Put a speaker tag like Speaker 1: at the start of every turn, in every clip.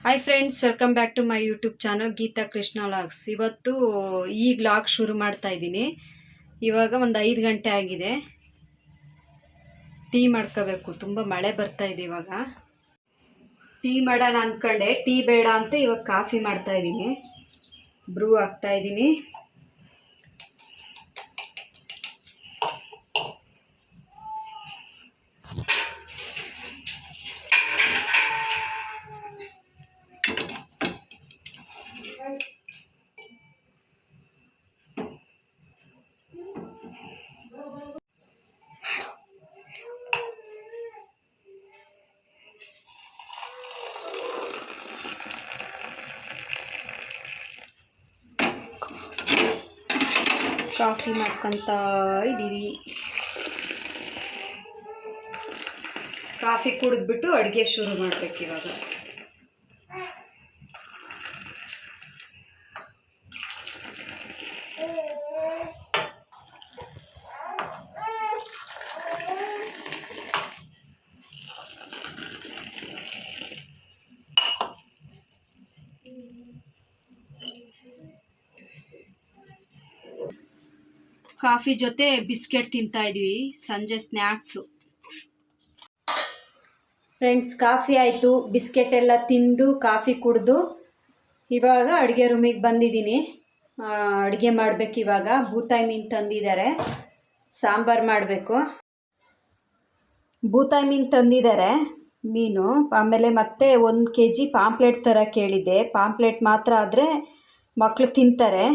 Speaker 1: Hi friends, welcome back to my YouTube channel Geetha Krishna vlogs. ಇವತ್ತು ಈ vlog ಶುರು ಮಾಡ್ತಾ ಇದ್ದೀನಿ. ಇವಾಗ ಒಂದು 5 ಗಂಟೆ ಆಗಿದೆ. ಟೀ ಮಾಡ್ಕೋಬೇಕು, ತುಂಬ ಮಳೆ ಬರ್ತಾ ಇದೆ. ಇವಾಗ ಟೀ ಮಾಡೋಣ ಅಂದ್ಕೊಂಡೆ, ಟೀ ಬೇಡ ಅಂತ ಇವಾಗ ಕಾಫಿ ಮಾಡ್ತಾ ಇದ್ದೀನಿ. ಬ್ರೂ ಹಾಕ್ತಾ ಇದ್ದೀನಿ. ಕಾಫಿ ಮಾಡ್ಕೊತ ಇದ್ದೀವಿ. ಕಾಫಿ ಕುಡಿದ್ಬಿಟ್ಟು ಅಡುಗೆ ಶುರು ಮಾಡಬೇಕು ಇವಾಗ. ಕಾಫಿ ಜೊತೆ ಬಿಸ್ಕೆಟ್ ತಿಂತಾ ಇದ್ವಿ, ಸಂಜೆ ಸ್ನ್ಯಾಕ್ಸು. ಫ್ರೆಂಡ್ಸ್, ಕಾಫಿ ಆಯಿತು, ಬಿಸ್ಕೆಟ್ ಎಲ್ಲ ತಿಂದು ಕಾಫಿ ಕುಡಿದು ಇವಾಗ ಅಡುಗೆ ರೂಮಿಗೆ ಬಂದಿದ್ದೀನಿ. ಅಡುಗೆ ಮಾಡಬೇಕು ಇವಾಗ. ಬೂತಾಯಿ ಮೀನು ತಂದಿದ್ದಾರೆ, ಸಾಂಬಾರು ಮಾಡಬೇಕು. ಬೂತಾಯಿ ಮೀನು ತಂದಿದ್ದಾರೆ ಮೀನು. ಆಮೇಲೆ ಮತ್ತೆ 1 kg ಪಾಂಪ್ಲೆಟ್ ಥರ ಕೇಳಿದ್ದೆ. ಪಾಂಪ್ಲೆಟ್ ಮಾತ್ರ ಆದರೆ ಮಕ್ಕಳು ತಿಂತಾರೆ,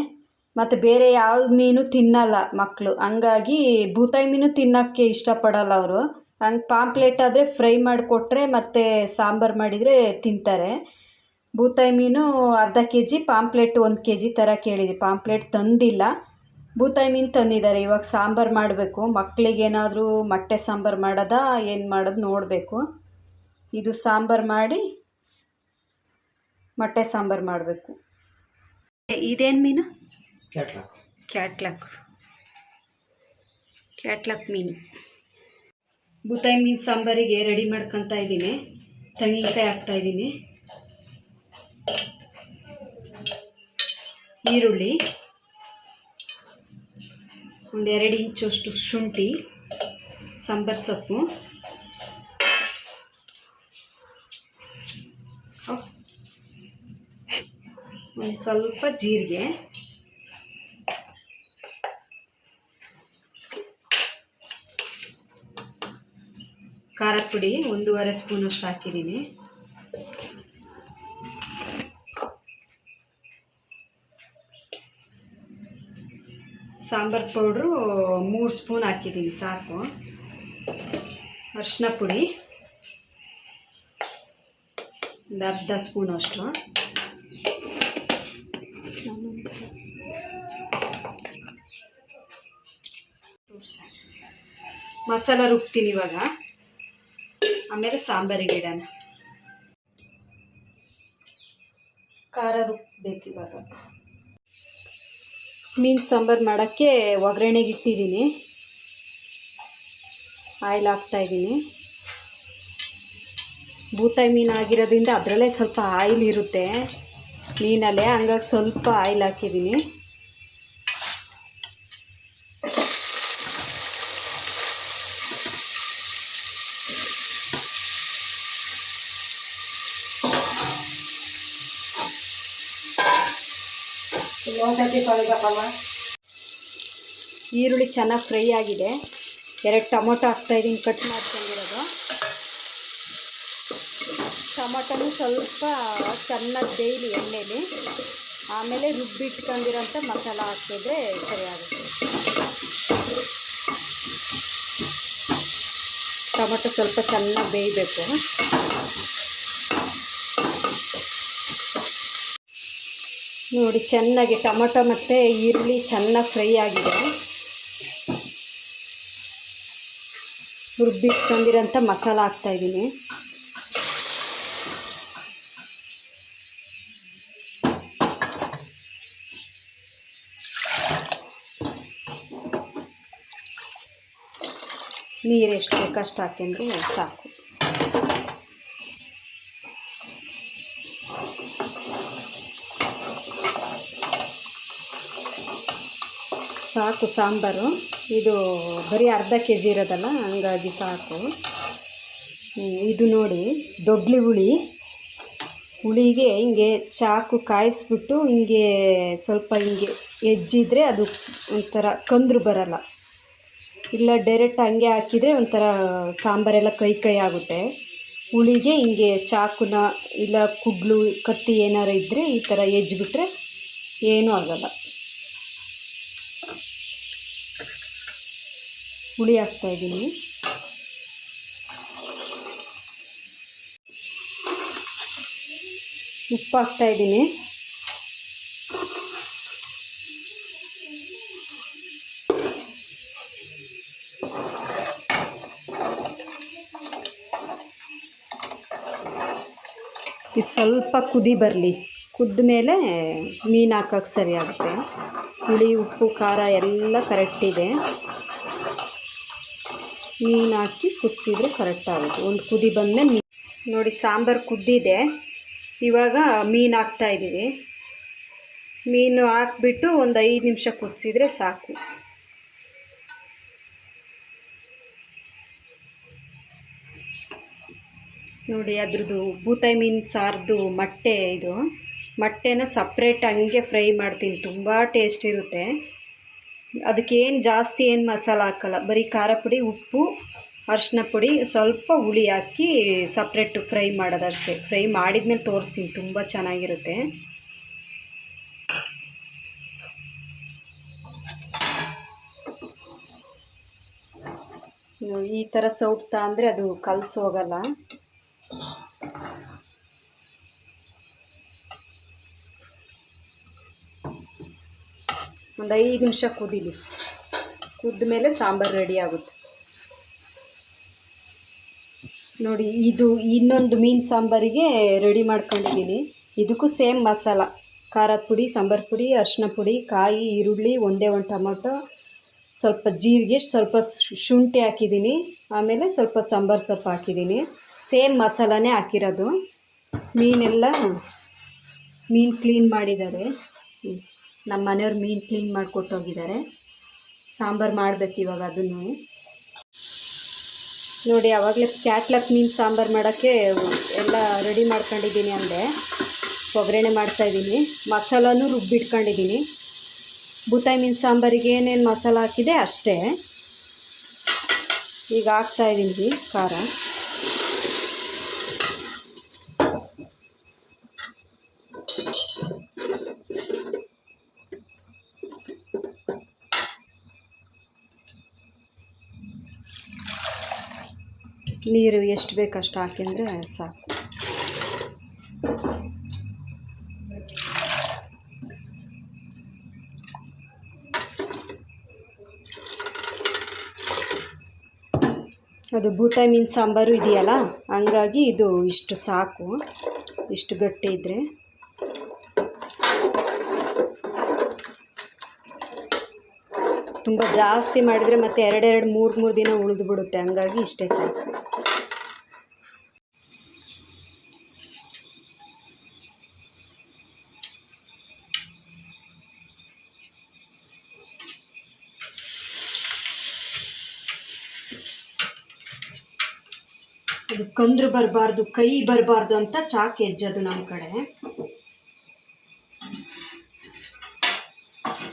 Speaker 1: ಮತ್ತು ಬೇರೆ ಯಾವ ಮೀನು ತಿನ್ನಲ್ಲ ಮಕ್ಕಳು. ಹಂಗಾಗಿ ಬೂತಾಯಿ ಮೀನು ತಿನ್ನೋಕ್ಕೆ ಇಷ್ಟಪಡಲ್ಲ ಅವರು. ಹಂಗೆ ಪಾಂಪ್ಲೆಟ್ ಆದರೆ ಫ್ರೈ ಮಾಡಿಕೊಟ್ರೆ ಮತ್ತು ಸಾಂಬಾರು ಮಾಡಿದರೆ ತಿಂತಾರೆ. ಬೂತಾಯಿ ಮೀನು ಅರ್ಧ kg, ಪಾಂಪ್ಲೆಟ್ 1 kg ಥರ ಕೇಳಿದೆ. ಪಾಂಪ್ಲೆಟ್ ತಂದಿಲ್ಲ, ಬೂತಾಯಿ ಮೀನು ತಂದಿದ್ದಾರೆ. ಇವಾಗ ಸಾಂಬಾರು ಮಾಡಬೇಕು. ಮಕ್ಕಳಿಗೇನಾದರೂ ಮೊಟ್ಟೆ ಸಾಂಬಾರು ಮಾಡೋದಾ ಏನು ಮಾಡೋದು ನೋಡಬೇಕು. ಇದು ಸಾಂಬಾರು ಮಾಡಿ ಮೊಟ್ಟೆ ಸಾಂಬಾರು ಮಾಡಬೇಕು. ಇದೇನು ಮೀನು? ಕ್ಯಾಟ್ಲಕ್ ಮೀನು. ಬೂತಾಯಿ ಮೀನು ಸಾಂಬಾರಿಗೆ ರೆಡಿ ಮಾಡ್ಕೊತಾ ಇದ್ದೀನಿ. ತೆಂಗಿನಕಾಯಿ ಹಾಕ್ತಾಯಿದ್ದೀನಿ, ಈರುಳ್ಳಿ, 1-2 ಇಂಚಷ್ಟು ಶುಂಠಿ, ಸಾಂಬಾರು ಸೊಪ್ಪು, ಒಂದು ಸ್ವಲ್ಪ ಜೀರಿಗೆ, ಖಾರದ ಪುಡಿ 1.5 ಸ್ಪೂನಷ್ಟು ಹಾಕಿದ್ದೀನಿ. ಸಾಂಬಾರು ಪೌಡ್ರು 3 ಸ್ಪೂನ್ ಹಾಕಿದ್ದೀನಿ, ಸಾಕು. ಅರಿಶಿನ ಪುಡಿ ಒಂದು ಅರ್ಧ ಸ್ಪೂನಷ್ಟು. ಮಸಾಲ ರುಬ್ತೀನಿ ಇವಾಗ, ಆಮೇಲೆ ಸಾಂಬಾರಿಗೆ ಇಡೋಣ. ಖಾರ ರುಬ್ಬೇಕು ಇವಾಗ. ಮೀನು ಸಾಂಬಾರು ಮಾಡೋಕ್ಕೆ ಒಗ್ಗರಣೆಗೆ ಇಟ್ಟಿದ್ದೀನಿ. ಆಯಿಲ್ ಹಾಕ್ತಾಯಿದ್ದೀನಿ. ಬೂತಾಯಿ ಮೀನು ಆಗಿರೋದ್ರಿಂದ ಅದರಲ್ಲೇ ಸ್ವಲ್ಪ ಆಯಿಲ್ ಇರುತ್ತೆ ಮೀನಲ್ಲೇ, ಹಂಗಾಗಿ ಸ್ವಲ್ಪ ಆಯಿಲ್ ಹಾಕಿದ್ದೀನಿ. ಈರುಳ್ಳಿ ಚೆನ್ನಾಗಿ ಫ್ರೈ ಆಗಿದೆ. 2 ಟೊಮೊಟೊ ಹಾಕ್ತಾಯಿದ್ದೀನಿ, ಕಟ್ ಮಾಡ್ಕೊಂಡಿರೋದು. ಟೊಮೊಟೊನು ಸ್ವಲ್ಪ ಚೆನ್ನಾಗಿ ಬೇಯಲಿ ಎಣ್ಣೆಲಿ, ಆಮೇಲೆ ರುಬ್ಬಿಟ್ಕೊಂಡಿರೋಂಥ ಮಸಾಲ ಹಾಕಿದ್ರೆ ಸರಿಯಾಗುತ್ತೆ. ಟೊಮೊಟೊ ಸ್ವಲ್ಪ ಚೆನ್ನಾಗಿ ಬೇಯಬೇಕು. ನೋಡಿ, ಚೆನ್ನಾಗಿ ಟೊಮೊಟೊ ಮತ್ತು ಈರುಳ್ಳಿ ಚೆನ್ನಾಗಿ ಫ್ರೈ ಆಗಿದೆ. ರುಬ್ಬಿಟ್ಕೊಂಡಿರೋಂಥ ಮಸಾಲ ಹಾಕ್ತಾಯಿದ್ದೀನಿ. ನೀರು ಎಷ್ಟು ಬೇಕಷ್ಟು ಹಾಕಿದ್ರೆ ಸಾಕು. ಸಾಕು ಸಾಂಬಾರು. ಇದು ಬರೀ ಅರ್ಧ ಕೆ ಜಿ ಇರೋದಲ್ಲ, ಹಂಗಾಗಿ ಸಾಕು. ಇದು ನೋಡಿ ದೊಡ್ಲಿ ಹುಳಿಗೆ ಹಿಂಗೆ ಚಾಕು ಕಾಯಿಸ್ಬಿಟ್ಟು ಹಿಂಗೆ ಸ್ವಲ್ಪ ಹಿಂಗೆ ಎಜ್ಜಿದ್ರೆ ಅದು ಒಂಥರ ಕಂದ್ರು ಬರಲ್ಲ. ಇಲ್ಲ ಡೈರೆಕ್ಟ್ ಹಂಗೆ ಹಾಕಿದರೆ ಒಂಥರ ಸಾಂಬಾರೆಲ್ಲ ಕೈ ಆಗುತ್ತೆ. ಹುಳಿಗೆ ಹಿಂಗೆ ಚಾಕುನ ಇಲ್ಲ ಕುಡ್ಲು ಕತ್ತಿ ಏನಾರು ಇದ್ದರೆ ಈ ಥರ ಎಜ್ಜಿಬಿಟ್ರೆ ಏನೂ ಆಗಲ್ಲ. ಹುಳಿ ಹಾಕ್ತಾಯಿದ್ದೀನಿ. ಉಪ್ಪು ಹಾಕ್ತಾಯಿದ್ದೀನಿ. ಇದು ಸ್ವಲ್ಪ ಕುದಿ ಬರಲಿ, ಕುದ್ದ ಮೇಲೆ ಮೀನು ಹಾಕೋಕ್ಕೆ ಸರಿ ಆಗುತ್ತೆ. ಹುಳಿ ಉಪ್ಪು ಖಾರ ಎಲ್ಲ ಕರೆಕ್ಟಿದೆ. ಮೀನು ಹಾಕಿ ಕುದಿಸಿದ್ರೆ ಕರೆಕ್ಟ್ ಆಗುತ್ತೆ. ಒಂದು ಕುದಿ ಬಂದಮೇಲೆ ನೋಡಿ ಸಾಂಬಾರು ಕುದ್ದಿದೆ. ಇವಾಗ ಮೀನು ಹಾಕ್ತಾಯಿದ್ದೀವಿ. ಮೀನು ಹಾಕ್ಬಿಟ್ಟು ಒಂದು 5 ನಿಮಿಷ ಕುದಿಸಿದ್ರೆ ಸಾಕು. ನೋಡಿ ಅದ್ರದ್ದು ಬೂತಾಯಿ ಮೀನು ಸಾರ್ದು ಮೊಟ್ಟೆನ ಸಪ್ರೇಟ್ ಹಂಗೆ ಫ್ರೈ ಮಾಡ್ತೀನಿ. ತುಂಬ ಟೇಸ್ಟ್ ಇರುತ್ತೆ. ಅದಕ್ಕೇನು ಜಾಸ್ತಿ ಏನು ಮಸಾಲ ಹಾಕಲ್ಲ, ಬರೀ ಖಾರ ಪುಡಿ, ಉಪ್ಪು, ಅರಿಶಿನ ಪುಡಿ, ಸ್ವಲ್ಪ ಹುಳಿ ಹಾಕಿ ಸಪ್ರೇಟು ಫ್ರೈ ಮಾಡೋದಷ್ಟೇ. ಫ್ರೈ ಮಾಡಿದ್ಮೇಲೆ ತೋರಿಸ್ತೀನಿ, ತುಂಬ ಚೆನ್ನಾಗಿರುತ್ತೆ. ಈ ಥರ ಸೌಟ್ತಾ ಅಂದರೆ ಅದು ಕಲಸಿ ಹೋಗಲ್ಲ. ಒಂದು 5 ನಿಮಿಷ ಕುದೀಲಿ. ಕುದ್ದ ಮೇಲೆ ಸಾಂಬಾರು ರೆಡಿ ಆಗುತ್ತೆ. ನೋಡಿ ಇದು ಇನ್ನೊಂದು ಮೀನು ಸಾಂಬಾರಿಗೆ ರೆಡಿ ಮಾಡ್ಕೊಂಡಿದ್ದೀನಿ. ಇದಕ್ಕೂ ಸೇಮ್ ಮಸಾಲ, ಖಾರದ ಪುಡಿ, ಸಾಂಬಾರು ಪುಡಿ, ಅರಿಶಿನ ಪುಡಿ, ಕಾಯಿ, ಈರುಳ್ಳಿ, ಒಂದೇ ಒಂದು ಟೊಮೊಟೊ, ಸ್ವಲ್ಪ ಜೀರಿಗೆ, ಸ್ವಲ್ಪ ಶುಂಠಿ ಹಾಕಿದ್ದೀನಿ. ಆಮೇಲೆ ಸ್ವಲ್ಪ ಸಾಂಬಾರು ಸೊಪ್ಪು ಹಾಕಿದ್ದೀನಿ. ಸೇಮ್ ಮಸಾಲನೇ ಹಾಕಿರೋದು. ಮೀನು ಕ್ಲೀನ್ ಮಾಡಿದ್ದಾರೆ. ನಮ್ಮ ಮನೆಯವ್ರು ಮೀನು ಕ್ಲೀನ್ ಮಾಡಿಕೊಟ್ಟೋಗಿದ್ದಾರೆ. ಸಾಂಬಾರು ಮಾಡಬೇಕು ಇವಾಗ ಅದನ್ನು. ನೋಡಿ ಆವಾಗಲೇ ಕ್ಯಾಟ್ಲಕ್ ಮೀನು ಸಾಂಬಾರು ಮಾಡೋಕ್ಕೆ ಎಲ್ಲ ರೆಡಿ ಮಾಡ್ಕೊಂಡಿದ್ದೀನಿ ಅಂದೆ. ಒಗ್ಗರಣೆ ಮಾಡ್ತಾಯಿದ್ದೀನಿ. ಮಸಾಲನೂ ರುಬ್ಬಿಟ್ಕೊಂಡಿದ್ದೀನಿ. ಬೂತಾಯಿ ಮೀನು ಸಾಂಬಾರಿಗೆ ಏನೇನು ಮಸಾಲ ಹಾಕಿದೆ ಅಷ್ಟೇ. ಈಗ ಹಾಕ್ತಾಯಿದ್ದೀನಿ ಖಾರ. ನೀರು ಎಷ್ಟು ಬೇಕಷ್ಟು ಹಾಕಿದರೆ ಸಾಕು. ಅದು ಬೂತಾಯಿ ಮೀನು ಸಾಂಬಾರು ಇದೆಯಲ್ಲ, ಹಂಗಾಗಿ ಇದು ಇಷ್ಟು ಸಾಕು. ಇಷ್ಟು ಗಟ್ಟಿ ಇದ್ದರೆ ತುಂಬ ಜಾಸ್ತಿ ಮಾಡಿದರೆ ಮತ್ತೆ 2-3 ದಿನ ಉಳಿದು ಬಿಡುತ್ತೆ. ಹಂಗಾಗಿ ಇಷ್ಟೇ ಸಾಕು. ಅದು ಕಂದ್ರು ಬರಬಾರ್ದು, ಕೈ ಬರಬಾರ್ದು ಅಂತ ಚಾಕು ಎಜ್ಜೋದು ನಮ್ಮ ಕಡೆ.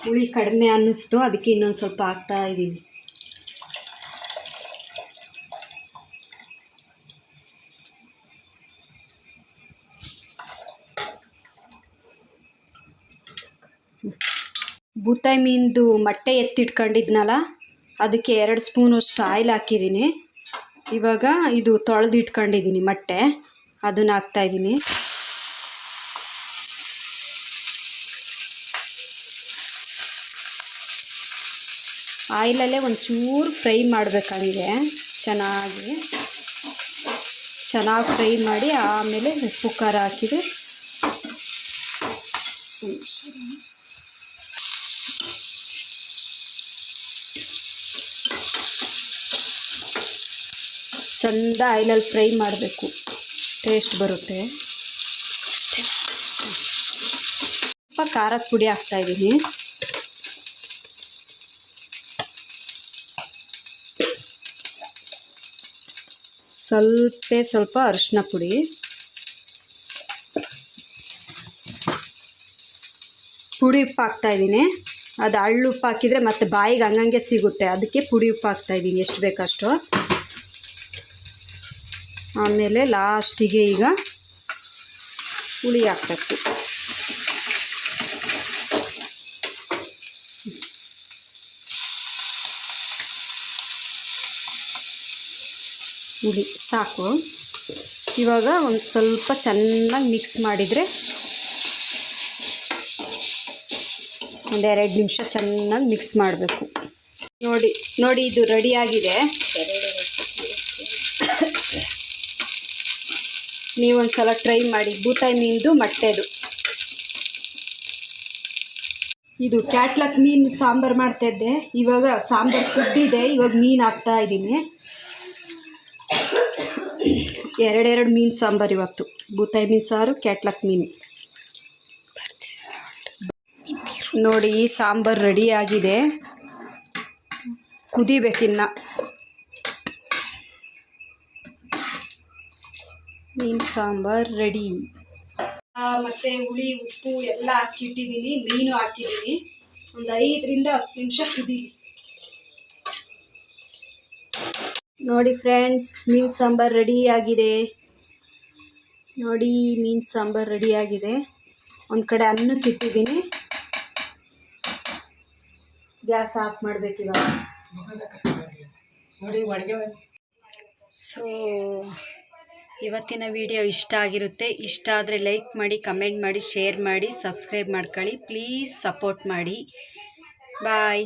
Speaker 1: ಹುಳಿ ಕಡಿಮೆ ಅನ್ನಿಸ್ತು, ಅದಕ್ಕೆ ಇನ್ನೊಂದು ಸ್ವಲ್ಪ ಹಾಕ್ತಾ ಇದ್ದೀನಿ. ಬೂತಾಯಿ ಮೀನ್ದು ಮೊಟ್ಟೆ ಎತ್ತಿಟ್ಕೊಂಡಿದ್ನಲ್ಲ, ಅದಕ್ಕೆ 2 ಸ್ಪೂನಷ್ಟು ಆಯಿಲ್ ಹಾಕಿದ್ದೀನಿ. ಇವಾಗ ಇದು ತೊಳೆದಿಟ್ಕೊಂಡಿದ್ದೀನಿ ಮೊಟ್ಟೆ, ಅದನ್ನು ಹಾಕ್ತಾಯಿದ್ದೀನಿ. ಆಯಿಲಲ್ಲೇ ಒಂಚೂರು ಫ್ರೈ ಮಾಡಬೇಕು. ಹಂಗೆ ಚೆನ್ನಾಗಿ ಫ್ರೈ ಮಾಡಿ ಆಮೇಲೆ ಉಪ್ಪು ಖಾರ ಹಾಕಿದರೆ ಚೆಂದ ಆಯಿಲಲ್ಲಿ ಫ್ರೈ ಮಾಡಬೇಕು, ಟೇಸ್ಟ್ ಬರುತ್ತೆ. ಸ್ವಲ್ಪ ಖಾರದ ಪುಡಿ ಹಾಕ್ತಾಯಿದ್ದೀನಿ. ಸ್ವಲ್ಪ ಅರಿಶಿನ ಪುಡಿ, ಪುಡಿ ಉಪ್ಪು ಹಾಕ್ತಾಯಿದ್ದೀನಿ. ಅದು ಹಳ್ಳು ಉಪ್ಪು ಹಾಕಿದರೆ ಮತ್ತು ಬಾಯಿಗೆ ಹಂಗಂಗೆ ಸಿಗುತ್ತೆ, ಅದಕ್ಕೆ ಪುಡಿ ಉಪ್ಪು ಹಾಕ್ತಾಯಿದ್ದೀನಿ ಎಷ್ಟು ಬೇಕಷ್ಟು. ಆಮೇಲೆ ಲಾಸ್ಟಿಗೆ ಈಗ ಹುಳಿ ಹಾಕಬೇಕು. ಹುಳಿ ಸಾಕು. ಇವಾಗ ಒಂದು ಸ್ವಲ್ಪ ಚೆನ್ನಾಗಿ ಮಿಕ್ಸ್ ಮಾಡಿದರೆ ಒಂದು 2 ನಿಮಿಷ ಚೆನ್ನಾಗಿ ಮಿಕ್ಸ್ ಮಾಡಬೇಕು. ನೋಡಿ ಇದು ರೆಡಿಯಾಗಿದೆ. ನೀವೊಂದು ಸಲ ಟ್ರೈ ಮಾಡಿ. ಬೂತಾಯಿ ಮೀನ್ದು ಮೊಟ್ಟೆದು ಇದು ಕ್ಯಾಟ್ಲಕ್ ಮೀನು ಸಾಂಬಾರು ಮಾಡ್ತಾಯಿದ್ದೆ. ಇವಾಗ ಸಾಂಬಾರು ಕುದ್ದಿದೆ, ಇವಾಗ ಮೀನು ಹಾಕ್ತಾ ಇದ್ದೀನಿ. 2 ಮೀನು ಸಾಂಬಾರು ಇವತ್ತು. ಬೂತಾಯಿ ಮೀನು ಸಾರು, ಕ್ಯಾಟ್ಲಕ್ ಮೀನು. ನೋಡಿ ಈ ಸಾಂಬಾರು ರೆಡಿಯಾಗಿದೆ, ಕುದಿಬೇಕಿನ್ನ. ಮೀನು ಸಾಂಬಾರು ರೆಡಿ. ಮತ್ತು ಹುಳಿ ಉಪ್ಪು ಎಲ್ಲ ಹಾಕಿಟ್ಟಿದ್ದೀನಿ, ಮೀನು ಹಾಕಿದ್ದೀನಿ. ಒಂದು 5ರಿಂದ 10 ನಿಮಿಷ ಕುದೀಲಿ. ನೋಡಿ ಫ್ರೆಂಡ್ಸ್, ಮೀನು ಸಾಂಬಾರು ರೆಡಿಯಾಗಿದೆ. ನೋಡಿ ಮೀನು ಸಾಂಬಾರು ರೆಡಿಯಾಗಿದೆ. ಒಂದು ಕಡೆ ಅನ್ನಕ್ಕೆ ಇಟ್ಟಿದ್ದೀನಿ. ಗ್ಯಾಸ್ ಆಫ್ ಮಾಡಬೇಕಿವಾಗ. ಸೊ ಇವತ್ತಿನ ವಿಡಿಯೋ ಇಷ್ಟ ಆಗಿರುತ್ತೆ. ಇಷ್ಟ ಆದರೆ ಲೈಕ್ ಮಾಡಿ, ಕಮೆಂಟ್ ಮಾಡಿ, ಶೇರ್ ಮಾಡಿ, ಸಬ್ಸ್ಕ್ರೈಬ್ ಮಾಡ್ಕೊಳ್ಳಿ. ಪ್ಲೀಸ್ ಸಪೋರ್ಟ್ ಮಾಡಿ. ಬಾಯ್.